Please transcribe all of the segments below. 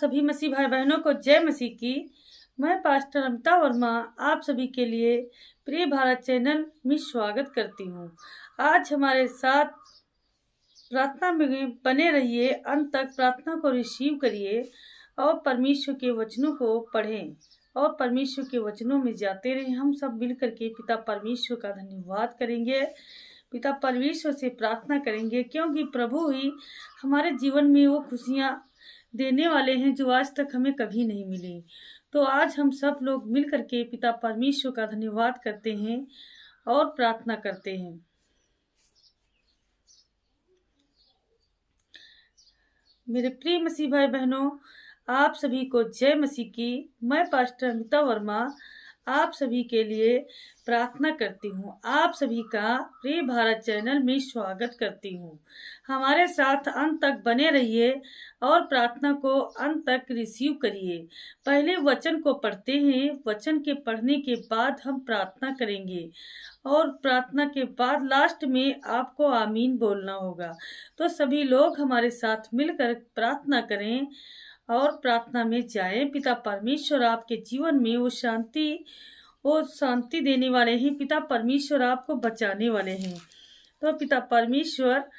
सभी मसीह भाई बहनों को जय मसीह की। मैं पास्टर अमिता वर्मा आप सभी के लिए प्रिय भारत चैनल में स्वागत करती हूँ। आज हमारे साथ प्रार्थना में बने रहिए, अंत तक प्रार्थना को रिसीव करिए और परमेश्वर के वचनों को पढ़ें और परमेश्वर के वचनों में जाते रहें। हम सब मिलकर के पिता परमेश्वर का धन्यवाद करेंगे, पिता परमेश्वर से प्रार्थना करेंगे, क्योंकि प्रभु ही हमारे जीवन में वो खुशियाँ देने वाले हैं जो आज तक हमें कभी नहीं मिली। तो आज हम सब लोग मिल करके पिता परमेश्वर का धन्यवाद करते हैं और प्रार्थना करते हैं। मेरे प्रिय मसीह भाई बहनों, आप सभी को जय मसीह की। मैं पास्टर अमिता वर्मा आप सभी के लिए प्रार्थना करती हूँ। आप सभी का प्रिय भारत चैनल में स्वागत करती हूँ। हमारे साथ अंत तक बने रहिए और प्रार्थना को अंत तक रिसीव करिए। पहले वचन को पढ़ते हैं, वचन के पढ़ने के बाद हम प्रार्थना करेंगे और प्रार्थना के बाद लास्ट में आपको आमीन बोलना होगा। तो सभी लोग हमारे साथ मिलकर प्रार्थना करें और प्रार्थना में जाएं। पिता परमेश्वर आपके जीवन में वो शांति देने वाले हैं। पिता परमेश्वर आपको बचाने वाले हैं। तो पिता परमेश्वर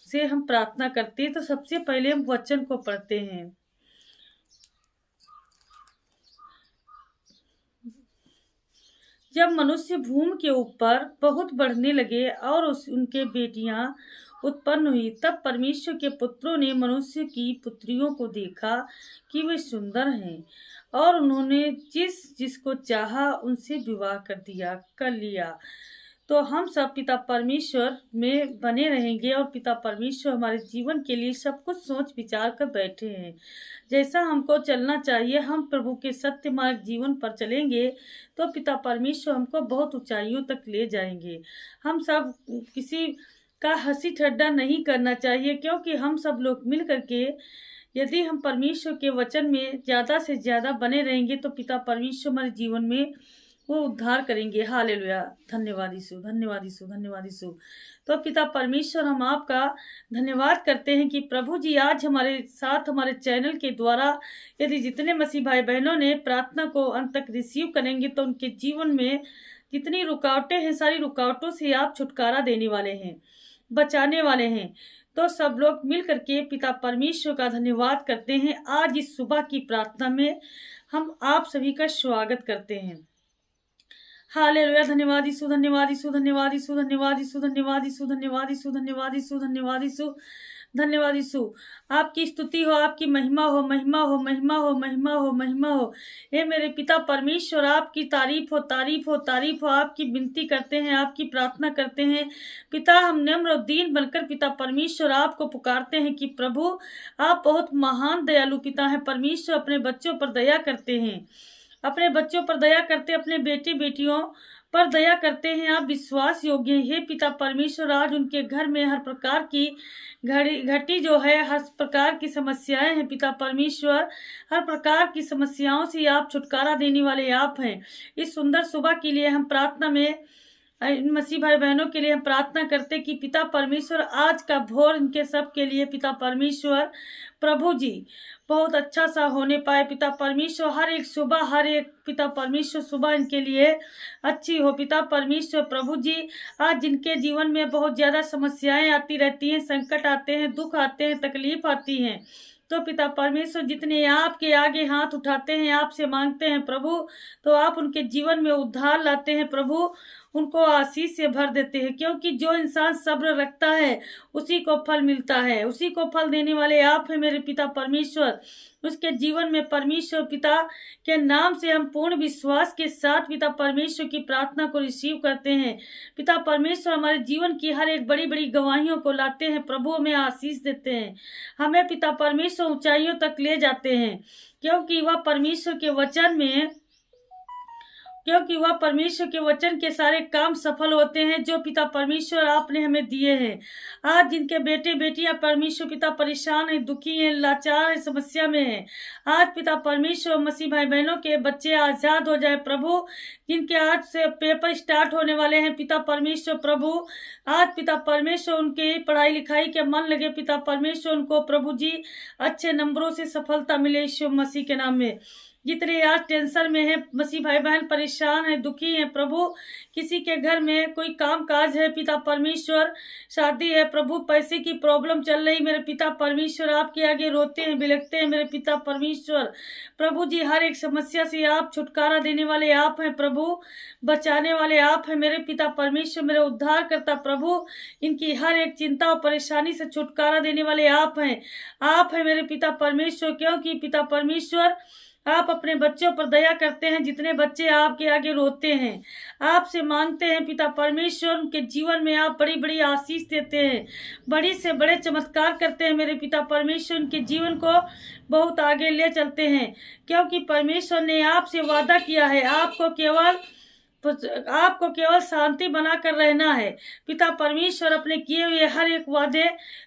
से हम प्रार्थना करते हैं। तो सबसे पहले हम वचन को पढ़ते हैं। जब मनुष्य भूमि के ऊपर बहुत बढ़ने लगे और उनके बेटियां उत्पन्न हुई, तब परमेश्वर के पुत्रों ने मनुष्य की पुत्रियों को देखा कि वे सुंदर हैं, और उन्होंने जिसको चाहा उनसे विवाह कर लिया। तो हम सब पिता परमेश्वर में बने रहेंगे और पिता परमेश्वर हमारे जीवन के लिए सब कुछ सोच विचार कर बैठे हैं। जैसा हमको चलना चाहिए, हम प्रभु के सत्य मार्ग जीवन पर चलेंगे तो पिता परमेश्वर हमको बहुत ऊंचाइयों तक ले जाएंगे। हम सब किसी का हंसी ठट्टा नहीं करना चाहिए, क्योंकि हम सब लोग मिल करके यदि हम परमेश्वर के वचन में ज़्यादा से ज़्यादा बने रहेंगे तो पिता परमेश्वर हमारे जीवन में वो उद्धार करेंगे। हालेलुया, धन्यवाद यीशु, धन्यवाद यीशु, धन्यवाद यीशु। तो पिता परमेश्वर हम आपका धन्यवाद करते हैं कि प्रभु जी आज हमारे साथ हमारे चैनल के द्वारा यदि जितने मसीह भाई बहनों ने प्रार्थना को अंत तक रिसीव करेंगे तो उनके जीवन में जितनी रुकावटें हैं, सारी रुकावटों से आप छुटकारा देने वाले हैं, बचाने वाले हैं। तो सब लोग मिल करके पिता परमेश्वर का धन्यवाद करते हैं। आज इस सुबह की प्रार्थना में हम आप सभी का स्वागत करते हैं। हालेलुया, धन्यवाद यीशु, धन्यवाद यीशु, धन्यवाद यीशु, धन्यवाद यीशु, धन्यवाद यीशु, धन्यवाद यीशु, धन्यवाद यीशु, धन्यवाद यीशु, धन्यवाद यीशु। आपकी स्तुति हो, आपकी महिमा हो, महिमा हो, महिमा हो, महिमा हो, महिमा हो। हे मेरे पिता परमेश्वर, आपकी तारीफ हो, तारीफ हो, तारीफ हो। आपकी विनती करते हैं, आपकी प्रार्थना करते हैं पिता। हम नम्र और दीन बनकर पिता परमेश्वर आपको पुकारते हैं कि प्रभु आप बहुत महान दयालु पिता हैं। परमेश्वर अपने बच्चों पर दया करते हैं, अपने बच्चों पर दया करते, अपने बेटी बेटियों पर दया करते हैं। आप विश्वास योग्य हैं। हे पिता परमेश्वर, आज उनके घर में हर प्रकार की घटी जो है, हर प्रकार की समस्याएं हैं पिता परमेश्वर, हर प्रकार की समस्याओं से आप छुटकारा देने वाले आप हैं। इस सुंदर सुबह के लिए हम प्रार्थना में मसीह भाई बहनों के लिए हम प्रार्थना करते कि पिता परमेश्वर आज का भोर इनके सब के लिए पिता परमेश्वर प्रभु जी बहुत अच्छा सा होने पाए। पिता परमेश्वर हर एक सुबह, हर एक पिता परमेश्वर सुबह इनके लिए अच्छी हो। पिता परमेश्वर प्रभु जी आज जिनके जीवन में बहुत ज़्यादा समस्याएं आती रहती हैं, संकट आते हैं, दुख आते हैं, तकलीफ आती हैं, तो पिता परमेश्वर जितने आपके आगे हाथ उठाते हैं, आपसे मांगते हैं प्रभु, तो आप उनके जीवन में उद्धार लाते हैं प्रभु, उनको आशीष से भर देते हैं। क्योंकि जो इंसान सब्र रखता है उसी को फल मिलता है, उसी को फल देने वाले आप हैं मेरे पिता परमेश्वर। उसके जीवन में परमेश्वर पिता के नाम से हम पूर्ण विश्वास के साथ पिता परमेश्वर की प्रार्थना को रिसीव करते हैं। पिता परमेश्वर हमारे जीवन की हर एक बड़ी बड़ी गवाहियों को लाते हैं प्रभु, हमें आशीष देते हैं, हमें पिता परमेश्वर ऊंचाइयों तक ले जाते हैं, क्योंकि वह परमेश्वर के वचन में क्योंकि वह परमेश्वर के वचन के सारे काम सफल होते हैं जो पिता परमेश्वर आपने हमें दिए हैं। आज जिनके बेटे बेटियां परमेश्वर पिता परेशान हैं, दुखी हैं, लाचार हैं, समस्या में हैं, आज पिता परमेश्वर मसीह भाई बहनों के बच्चे आजाद हो जाए प्रभु। जिनके आज से पेपर स्टार्ट होने वाले हैं पिता परमेश्वर प्रभु, आज पिता परमेश्वर उनके पढ़ाई लिखाई के मन लगे पिता परमेश्वर, उनको प्रभु जी अच्छे नंबरों से सफलता मिले यीशु मसीह के नाम में। जितने आज टेंशन में है मसीह भाई बहन, परेशान है, दुखी है प्रभु, किसी के घर में कोई काम काज है पिता परमेश्वर, शादी है प्रभु, पैसे की प्रॉब्लम चल रही मेरे पिता परमेश्वर, आपके आगे रोते हैं बिलखते हैं मेरे पिता परमेश्वर प्रभु जी। हर एक समस्या से आप छुटकारा देने वाले आप हैं प्रभु, बचाने वाले आप हैं मेरे पिता परमेश्वर, मेरे उद्धार करता प्रभु। इनकी हर एक चिंता और परेशानी से छुटकारा देने वाले आप हैं, आप हैं मेरे पिता परमेश्वर। क्योंकि पिता परमेश्वर आप अपने बच्चों पर दया करते हैं। जितने बच्चे आपके आगे रोते हैं, आपसे मांगते हैं पिता परमेश्वर, उनके जीवन में आप बड़ी बड़ी आशीष देते हैं, बड़ी से बड़े चमत्कार करते हैं मेरे पिता परमेश्वर, उनके जीवन को बहुत आगे ले चलते हैं। क्योंकि परमेश्वर ने आपसे वादा किया है, आपको केवल शांति बनाकर रहना है। पिता परमेश्वर अपने किए हुए हर एक वादे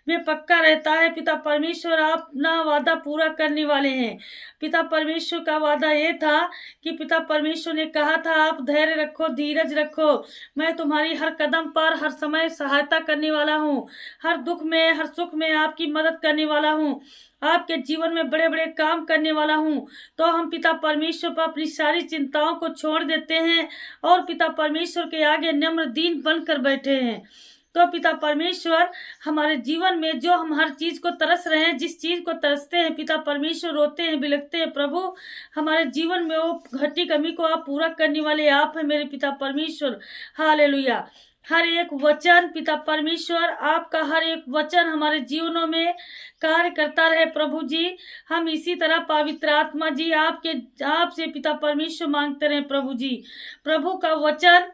में पक्का रहता है। पिता परमेश्वर अपना वादा पूरा करने वाले हैं। पिता परमेश्वर का वादा ये था कि पिता परमेश्वर ने कहा था, आप धैर्य रखो, धीरज रखो, मैं तुम्हारी हर कदम पर हर समय सहायता करने वाला हूँ, हर दुख में हर सुख में आपकी मदद करने वाला हूँ, आपके जीवन में बड़े बड़े काम करने वाला हूँ। तो हम पिता परमेश्वर पर अपनी सारी चिंताओं को छोड़ देते हैं और पिता परमेश्वर के आगे नम्र दीन बनकर बैठे हैं। तो पिता परमेश्वर हमारे जीवन में जो हम हर चीज को तरस रहे हैं, जिस चीज को तरसते हैं पिता परमेश्वर, रोते हैं बिलखते हैं प्रभु, हमारे जीवन में वो घटी कमी को आप पूरा करने वाले आप हैं मेरे पिता परमेश्वर। हालेलुया। हर एक वचन पिता परमेश्वर, आपका हर एक वचन हमारे जीवनों में कार्य करता रहे प्रभु जी। हम इसी तरह पवित्र आत्मा जी आपसे पिता परमेश्वर मांगते रहे प्रभु जी। प्रभु का वचन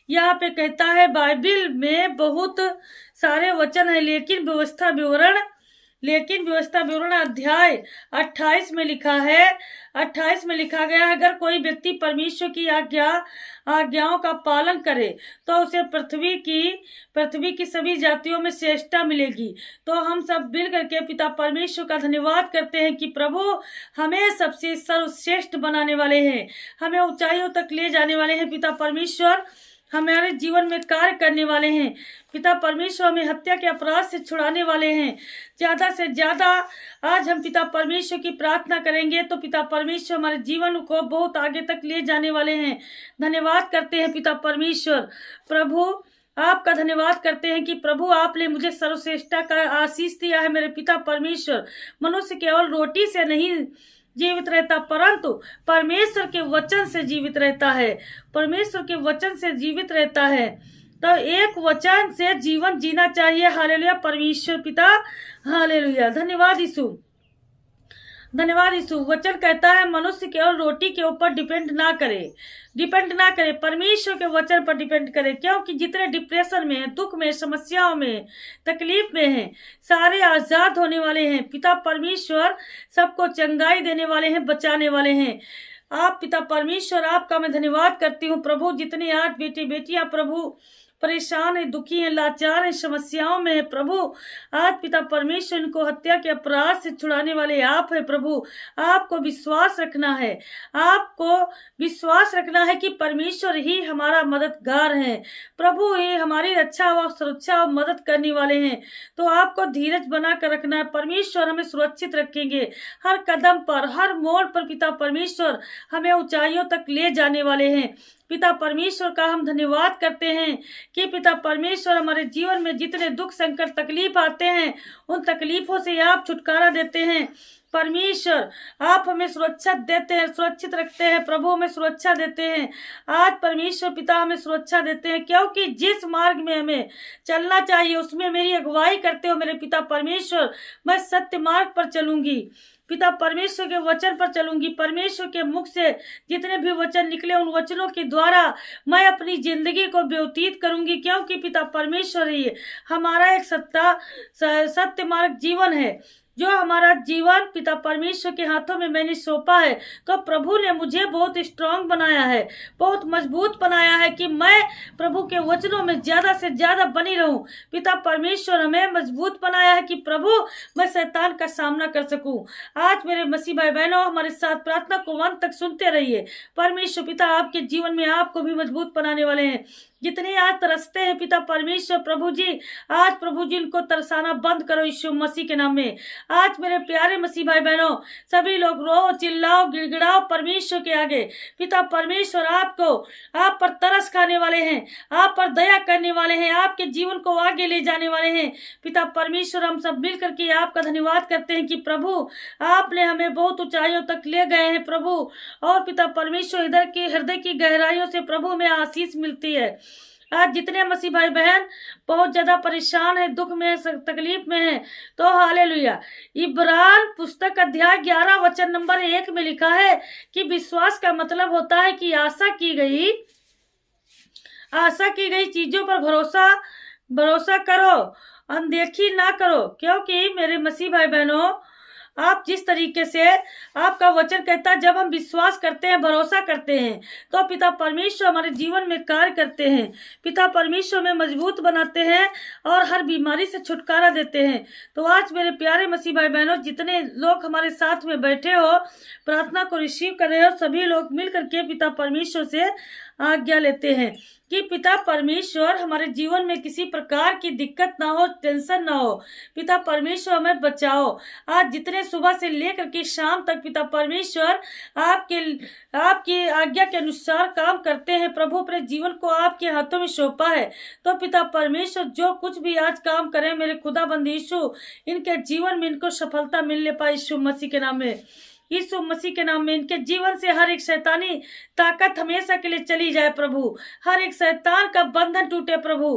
यहाँ पे कहता है, बाइबिल में बहुत सारे वचन है, लेकिन व्यवस्था विवरण अध्याय 28 में लिखा है, 28 में लिखा गया है, अगर कोई व्यक्ति परमेश्वर की आज्ञाओं का पालन करे तो उसे पृथ्वी की सभी जातियों में श्रेष्ठता मिलेगी। तो हम सब मिल करके पिता परमेश्वर का धन्यवाद करते हैं कि प्रभु हमें सबसे सर्वश्रेष्ठ बनाने वाले हैं, हमें ऊंचाइयों तक ले जाने वाले हैं पिता परमेश्वर, हमारे जीवन में कार्य करने वाले हैं पिता परमेश्वर, हमें हत्या के अपराध से छुड़ाने वाले हैं। ज्यादा से ज्यादा आज हम पिता परमेश्वर की प्रार्थना करेंगे तो पिता परमेश्वर हमारे जीवन को बहुत आगे तक ले जाने वाले हैं। धन्यवाद करते हैं पिता परमेश्वर प्रभु, आपका धन्यवाद करते हैं कि प्रभु आपने मुझे सर्वश्रेष्ठता का आशीष दिया है मेरे पिता परमेश्वर। मनुष्य केवल रोटी से नहीं जीवित रहता परंतु परमेश्वर के वचन से जीवित रहता है, परमेश्वर के वचन से जीवित रहता है। तो एक वचन से जीवन जीना चाहिए। हालेलुया परमेश्वर पिता, हालेलुया। धन्यवाद यीशु, धन्यवाद यीशु। वचन कहता है मनुष्य केवल रोटी के ऊपर डिपेंड ना करे, परमेश्वर के वचन पर डिपेंड करे। क्योंकि जितने डिप्रेशन में हैं, दुख में, समस्याओं में, तकलीफ में हैं, सारे आजाद होने वाले हैं। पिता परमेश्वर सबको चंगाई देने वाले हैं, बचाने वाले हैं। आप पिता परमेश्वर, आपका मैं धन्यवाद करती हूँ प्रभु। जितने आज बेटे बेटियां प्रभु परेशान है, दुखी है, लाचार है, समस्याओं में है प्रभु, आज पिता परमेश्वर इनको हत्या के अपराध से छुड़ाने वाले आप है प्रभु। आपको विश्वास रखना है, आपको विश्वास रखना है कि परमेश्वर ही हमारा मददगार है, प्रभु ही हमारी रक्षा व सुरक्षा व मदद करने वाले हैं। तो आपको धीरज बना कर रखना है। परमेश्वर हमें सुरक्षित रखेंगे हर कदम पर, हर मोड़ पर। पिता परमेश्वर हमें ऊंचाइयों तक ले जाने वाले हैं। पिता परमेश्वर का हम धन्यवाद करते हैं कि पिता परमेश्वर हमारे जीवन में जितने दुख संकट तकलीफ आते हैं, उन तकलीफों से आप छुटकारा देते हैं। परमेश्वर आप हमें सुरक्षा देते हैं, सुरक्षित रखते हैं प्रभु, हमें सुरक्षा देते हैं। आज परमेश्वर पिता हमें सुरक्षा देते हैं, क्योंकि जिस मार्ग में हमें चलना चाहिए उसमें मेरी अगुवाई करते हो मेरे पिता परमेश्वर। मैं सत्य मार्ग पर चलूंगी, पिता परमेश्वर के वचन पर चलूंगी। परमेश्वर के मुख से जितने भी वचन निकले उन वचनों के द्वारा मैं अपनी जिंदगी को व्यतीत करूंगी, क्योंकि पिता परमेश्वर ही हमारा एक सत्य मार्ग जीवन है जो हमारा जीवन पिता परमेश्वर के हाथों में मैंने सौंपा है, तो प्रभु ने मुझे बहुत स्ट्रांग बनाया है, बहुत मजबूत बनाया है कि मैं प्रभु के वचनों में ज्यादा से ज्यादा बनी रहूं। पिता परमेश्वर हमें मजबूत बनाया है कि प्रभु मैं शैतान का सामना कर सकूं। आज मेरे मसीह भाई बहनों, हमारे साथ प्रार्थना को अंत तक सुनते रहिए। परमेश्वर पिता आपके जीवन में आपको भी मजबूत बनाने वाले हैं। जितने आज तरसते हैं पिता परमेश्वर प्रभु जी, आज प्रभु जी इनको तरसाना बंद करो यीशु मसीह के नाम में। आज मेरे प्यारे मसीह भाई बहनों, सभी लोग रो चिल्लाओ गिड़गिड़ाओ परमेश्वर के आगे। पिता परमेश्वर आपको, आप पर तरस खाने वाले हैं, आप पर दया करने वाले हैं, आपके जीवन को आगे ले जाने वाले हैं। पिता परमेश्वर हम सब मिल करके आपका धन्यवाद करते हैं कि प्रभु आपने हमें बहुत ऊंचाइयों तक ले गए हैं प्रभु। और पिता परमेश्वर इधर के हृदय की गहराइयों से प्रभु में आशीष मिलती है। आज जितने मसीह भाई बहन बहुत ज्यादा परेशान है, दुख में है, तकलीफ में है, तो हालेलुया। इब्रान पुस्तक अध्याय 11 वचन नंबर 1 में लिखा है कि विश्वास का मतलब होता है कि आशा की गई चीजों पर भरोसा करो, अनदेखी ना करो। क्योंकि मेरे मसीह भाई बहनों, आप जिस तरीके से आपका वचन कहता है, जब हम विश्वास करते हैं, भरोसा करते हैं, तो पिता परमेश्वर हमारे जीवन में कार्य करते हैं। पिता परमेश्वर में मजबूत बनाते हैं और हर बीमारी से छुटकारा देते हैं। तो आज मेरे प्यारे मसीह भाई बहनों, जितने लोग हमारे साथ में बैठे हो, प्रार्थना को रिसीव कर रहे हो, सभी लोग मिल करके पिता परमेश्वर से आज्ञा लेते हैं कि पिता परमेश्वर हमारे जीवन में किसी प्रकार की दिक्कत ना हो, टेंशन ना हो। पिता परमेश्वर हमें बचाओ। आज जितने सुबह से लेकर के शाम तक पिता परमेश्वर आपकी आज्ञा के अनुसार काम करते हैं, प्रभु अपने जीवन को आपके हाथों में सौंपा है, तो पिता परमेश्वर जो कुछ भी आज काम करें, मेरे खुदाबंद यीशु इनके जीवन में इनको सफलता मिलने पाए यीशु मसीह के नाम में। यीशु मसीह के नाम में इनके जीवन से हर एक शैतानी ताकत हमेशा के लिए चली जाए प्रभु। हर एक शैतान का बंधन टूटे प्रभु,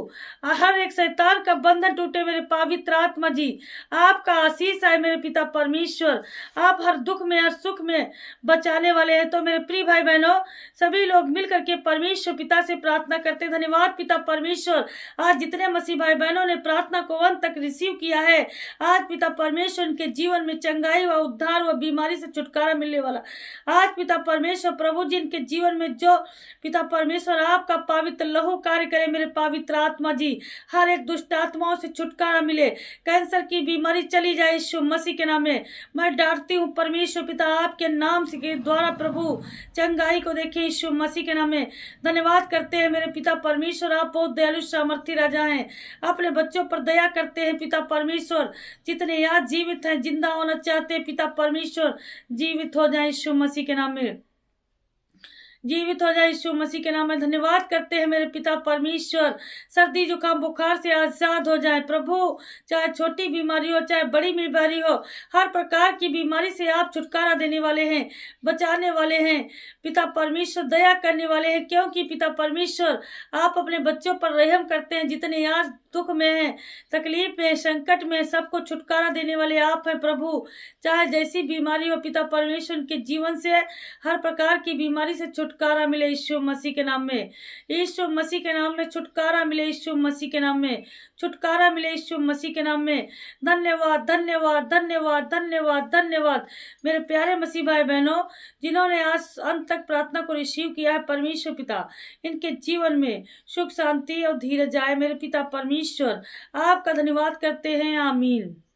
हर एक शैतान का बंधन टूटे मेरे पवित्र आत्मा जी। आपका आशीष है मेरे पिता परमेश्वर, आप हर दुख में हर सुख में बचाने वाले हैं। तो मेरे प्रिय भाई बहनों, सभी लोग मिल करके परमेश्वर पिता से प्रार्थना करते। धन्यवाद पिता परमेश्वर, आज जितने मसीह भाई बहनों ने प्रार्थना को अंत तक रिसीव किया है, आज पिता परमेश्वर उनके जीवन में चंगाई व उद्धार व बीमारी से छुटकारा मिलने वाला। आज पिता परमेश्वर प्रभु जी इनके जीवन में जो पिता परमेश्वर आपका पवित्र लहू कार्य करे मेरे पवित्र आत्मा जी, हर एक दुष्ट आत्माओं से छुटकारा मिले, कैंसर की बीमारी चली जाए यीशु मसीह के नाम में। मैं डांटती हूँ परमेश्वर पिता आपके नाम से के द्वारा प्रभु चंगाई को देखे यीशु मसीह के नाम में। धन्यवाद करते हैं मेरे पिता परमेश्वर, आप बहुत दयालु सामर्थी राजा हैं, अपने बच्चों पर दया करते हैं पिता परमेश्वर। जितने आज जीवित हैं, जिंदा होना चाहते हैं पिता परमेश्वर, जीवित हो जाए यीशु मसीह के नाम में, जीवित हो जाए यीशु मसीह के नाम में। धन्यवाद करते हैं मेरे पिता परमेश्वर, सर्दी जुकाम बुखार से आजाद हो जाए प्रभु, चाहे छोटी बीमारी हो चाहे बड़ी बीमारी हो, हर प्रकार की बीमारी से आप छुटकारा देने वाले हैं, बचाने वाले हैं पिता परमेश्वर, दया करने वाले हैं। क्योंकि पिता परमेश्वर आप अपने बच्चों पर रहम करते हैं। जितने आज दुख में हैं, तकलीफ में, संकट में, सबको छुटकारा देने वाले आप हैं प्रभु। चाहे जैसी बीमारी हो पिता परमेश्वर के जीवन से हर प्रकार की बीमारी से छुटकारा मिले यीशु मसीह के नाम में, यीशु मसीह के नाम में छुटकारा मिले, यीशु मसीह के नाम में छुटकारा मिले, यीशु मसीह के नाम में। धन्यवाद धन्यवाद धन्यवाद धन्यवाद धन्यवाद मेरे प्यारे मसीह भाई बहनों, जिन्होंने आज अंत तक प्रार्थना को रिसीव किया है। परमेश्वर पिता इनके जीवन में सुख शांति और धीरज आए मेरे पिता परमेश्वर, आपका धन्यवाद करते हैं। आमीन।